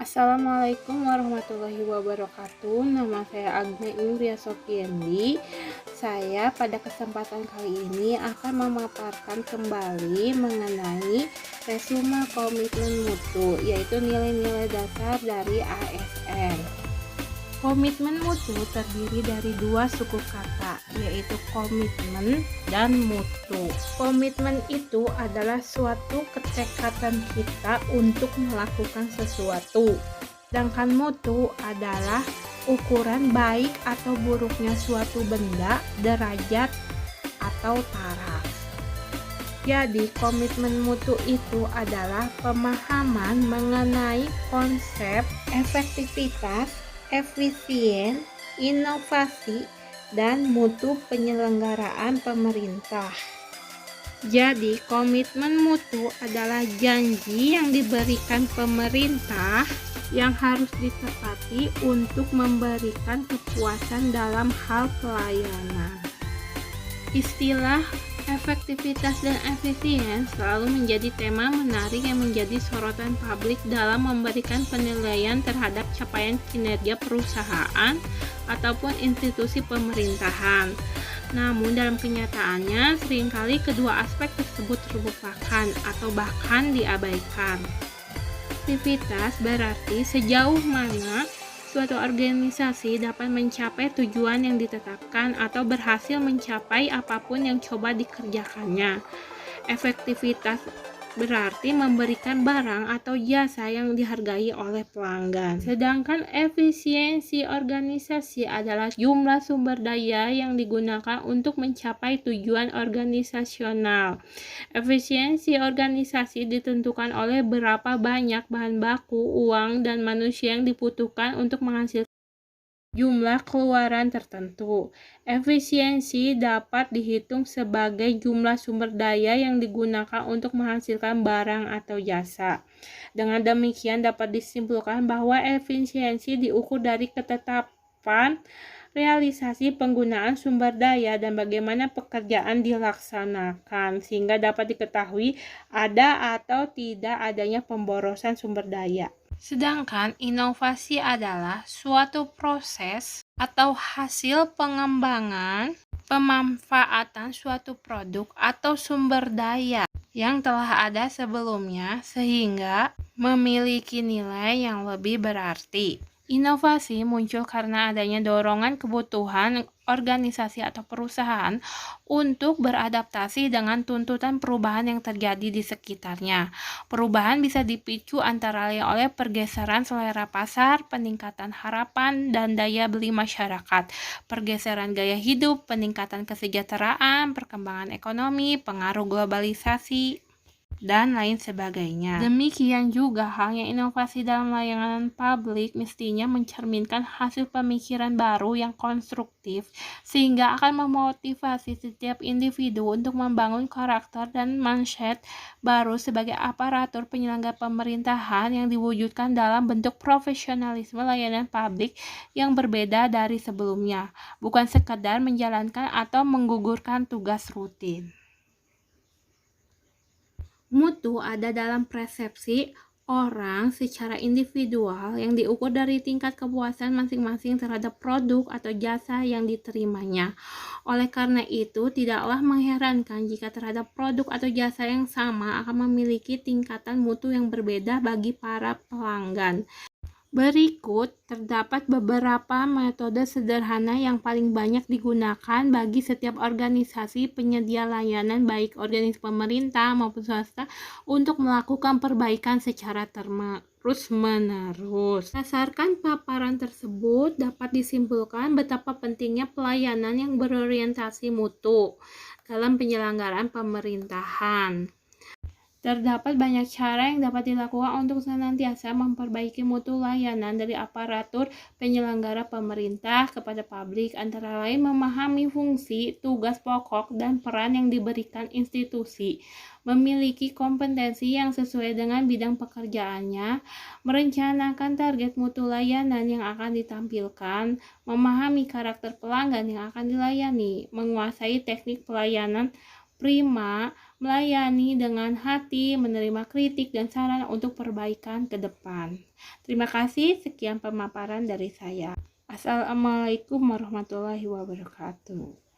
Assalamualaikum warahmatullahi wabarakatuh. Nama saya Agne Indria Sofiendi. Saya pada kesempatan kali ini akan memaparkan kembali mengenai resume komitmen mutu, yaitu nilai-nilai dasar dari ASN. Komitmen mutu terdiri dari dua suku kata, yaitu komitmen dan mutu. Komitmen itu adalah suatu ketekatan kita untuk melakukan sesuatu. Sedangkan mutu adalah ukuran baik atau buruknya suatu benda, derajat, atau taraf. Jadi, komitmen mutu itu adalah pemahaman mengenai konsep efektivitas, efisien, inovasi, dan mutu penyelenggaraan pemerintah. Jadi, komitmen mutu adalah janji yang diberikan pemerintah yang harus ditepati untuk memberikan kepuasan dalam hal pelayanan. Istilah efektivitas dan efisien selalu menjadi tema menarik yang menjadi sorotan publik dalam memberikan penilaian terhadap capaian kinerja perusahaan ataupun institusi pemerintahan. Namun dalam kenyataannya seringkali kedua aspek tersebut terlupakan atau bahkan diabaikan. Efektivitas berarti sejauh mana suatu organisasi dapat mencapai tujuan yang ditetapkan atau berhasil mencapai apapun yang coba dikerjakannya. Efektivitas berarti memberikan barang atau jasa yang dihargai oleh pelanggan. Sedangkan efisiensi organisasi adalah jumlah sumber daya yang digunakan untuk mencapai tujuan organisasional. Efisiensi organisasi ditentukan oleh berapa banyak bahan baku, uang, dan manusia yang dibutuhkan untuk menghasilkan jumlah keluaran tertentu. Efisiensi dapat dihitung sebagai jumlah sumber daya yang digunakan untuk menghasilkan barang atau jasa. Dengan demikian dapat disimpulkan bahwa efisiensi diukur dari ketetapan realisasi penggunaan sumber daya dan bagaimana pekerjaan dilaksanakan, sehingga dapat diketahui ada atau tidak adanya pemborosan sumber daya. Sedangkan inovasi adalah suatu proses atau hasil pengembangan pemanfaatan suatu produk atau sumber daya yang telah ada sebelumnya sehingga memiliki nilai yang lebih berarti. Inovasi muncul karena adanya dorongan kebutuhan organisasi atau perusahaan untuk beradaptasi dengan tuntutan perubahan yang terjadi di sekitarnya. Perubahan bisa dipicu antara lain oleh pergeseran selera pasar, peningkatan harapan dan daya beli masyarakat, pergeseran gaya hidup, peningkatan kesejahteraan, perkembangan ekonomi, pengaruh globalisasi, dan lain sebagainya. Demikian juga halnya inovasi dalam layanan publik mestinya mencerminkan hasil pemikiran baru yang konstruktif sehingga akan memotivasi setiap individu untuk membangun karakter dan mindset baru sebagai aparatur penyelenggara pemerintahan yang diwujudkan dalam bentuk profesionalisme layanan publik yang berbeda dari sebelumnya, bukan sekadar menjalankan atau menggugurkan tugas rutin. Mutu ada dalam persepsi orang secara individual yang diukur dari tingkat kepuasan masing-masing terhadap produk atau jasa yang diterimanya. Oleh karena itu, tidaklah mengherankan jika terhadap produk atau jasa yang sama akan memiliki tingkatan mutu yang berbeda bagi para pelanggan. Berikut terdapat beberapa metode sederhana yang paling banyak digunakan bagi setiap organisasi penyedia layanan baik organisasi pemerintah maupun swasta untuk melakukan perbaikan secara terus-menerus. Berdasarkan paparan tersebut dapat disimpulkan betapa pentingnya pelayanan yang berorientasi mutu dalam penyelenggaraan pemerintahan. Terdapat banyak cara yang dapat dilakukan untuk senantiasa memperbaiki mutu layanan dari aparatur penyelenggara pemerintah kepada publik, antara lain memahami fungsi, tugas pokok, dan peran yang diberikan institusi, memiliki kompetensi yang sesuai dengan bidang pekerjaannya, merencanakan target mutu layanan yang akan ditampilkan, memahami karakter pelanggan yang akan dilayani, menguasai teknik pelayanan prima, melayani dengan hati, menerima kritik dan saran untuk perbaikan ke depan. Terima kasih, sekian pemaparan dari saya. Assalamualaikum warahmatullahi wabarakatuh.